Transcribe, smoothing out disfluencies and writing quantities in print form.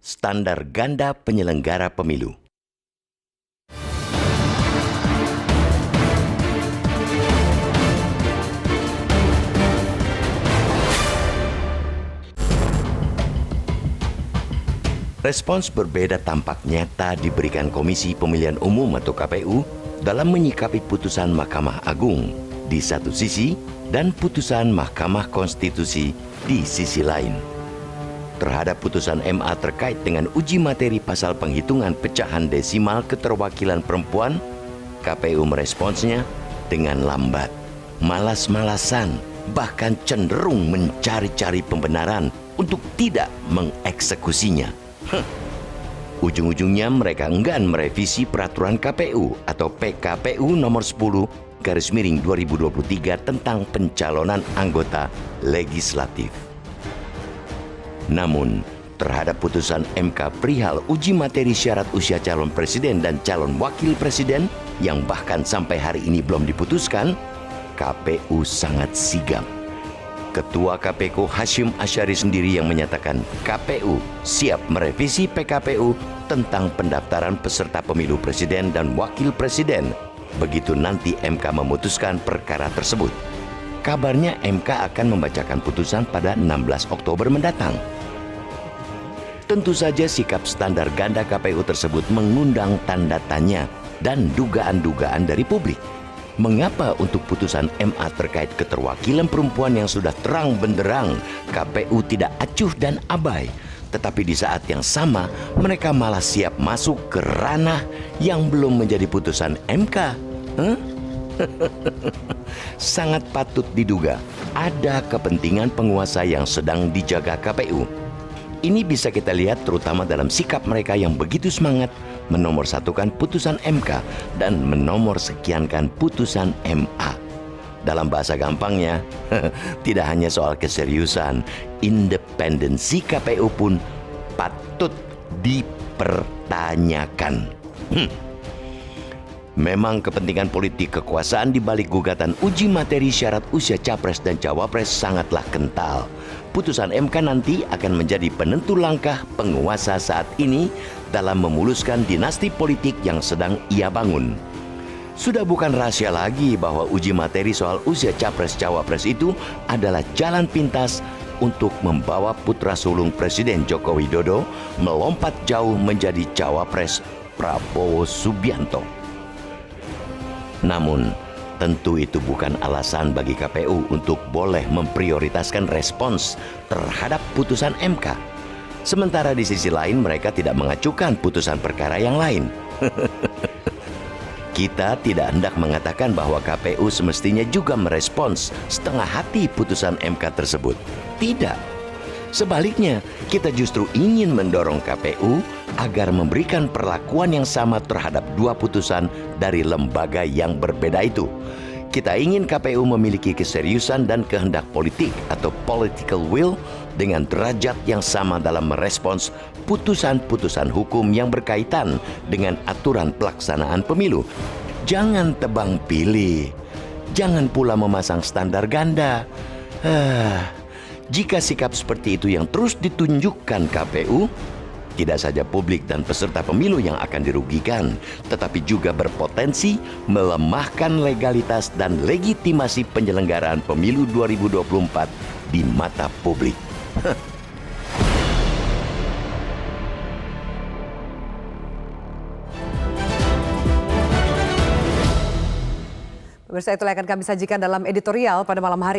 standar ganda penyelenggara pemilu. Respons berbeda tampak nyata diberikan Komisi Pemilihan Umum atau KPU dalam menyikapi putusan Mahkamah Agung di satu sisi dan putusan Mahkamah Konstitusi di sisi lain. Terhadap putusan MA terkait dengan uji materi pasal penghitungan pecahan desimal keterwakilan perempuan, KPU meresponsnya dengan lambat, malas-malasan, bahkan cenderung mencari-cari pembenaran untuk tidak mengeksekusinya. Ujung-ujungnya mereka enggan merevisi peraturan KPU atau PKPU nomor 10/2023 tentang pencalonan anggota legislatif. Namun, terhadap putusan MK perihal uji materi syarat usia calon presiden dan calon wakil presiden yang bahkan sampai hari ini belum diputuskan, KPU sangat sigap. Ketua KPK Hashim Asyari sendiri yang menyatakan KPU siap merevisi PKPU tentang pendaftaran peserta pemilu presiden dan wakil presiden begitu nanti MK memutuskan perkara tersebut. Kabarnya MK akan membacakan putusan pada 16 Oktober mendatang. Tentu saja sikap standar ganda KPU tersebut mengundang tanda tanya dan dugaan-dugaan dari publik. Mengapa untuk putusan MA terkait keterwakilan perempuan yang sudah terang benderang KPU tidak acuh dan abai, tetapi di saat yang sama mereka malah siap masuk ke ranah yang belum menjadi putusan MK? Sangat patut diduga ada kepentingan penguasa yang sedang dijaga KPU. Ini bisa kita lihat terutama dalam sikap mereka yang begitu semangat menomorsatukan putusan MK dan menomorsekiankan putusan MA. Dalam bahasa gampangnya, tidak hanya soal keseriusan, independensi KPU pun patut dipertanyakan. Memang kepentingan politik kekuasaan di balik gugatan uji materi syarat usia capres dan cawapres sangatlah kental. Putusan MK nanti akan menjadi penentu langkah penguasa saat ini dalam memuluskan dinasti politik yang sedang ia bangun. Sudah bukan rahasia lagi bahwa uji materi soal usia capres-cawapres itu adalah jalan pintas untuk membawa putra sulung Presiden Joko Widodo melompat jauh menjadi cawapres Prabowo Subianto. Namun, tentu itu bukan alasan bagi KPU untuk boleh memprioritaskan respons terhadap putusan MK. Sementara di sisi lain mereka tidak mengajukan putusan perkara yang lain. Kita tidak hendak mengatakan bahwa KPU semestinya juga merespons setengah hati putusan MK tersebut. Tidak. Sebaliknya, kita justru ingin mendorong KPU agar memberikan perlakuan yang sama terhadap dua putusan dari lembaga yang berbeda itu. Kita ingin KPU memiliki keseriusan dan kehendak politik atau political will dengan derajat yang sama dalam merespons putusan-putusan hukum yang berkaitan dengan aturan pelaksanaan pemilu. Jangan tebang pilih. Jangan pula memasang standar ganda. Jika sikap seperti itu yang terus ditunjukkan KPU, tidak saja publik dan peserta pemilu yang akan dirugikan, tetapi juga berpotensi melemahkan legalitas dan legitimasi penyelenggaraan pemilu 2024 di mata publik. Pemirsa, itulah yang akan kami sajikan dalam editorial pada malam hari.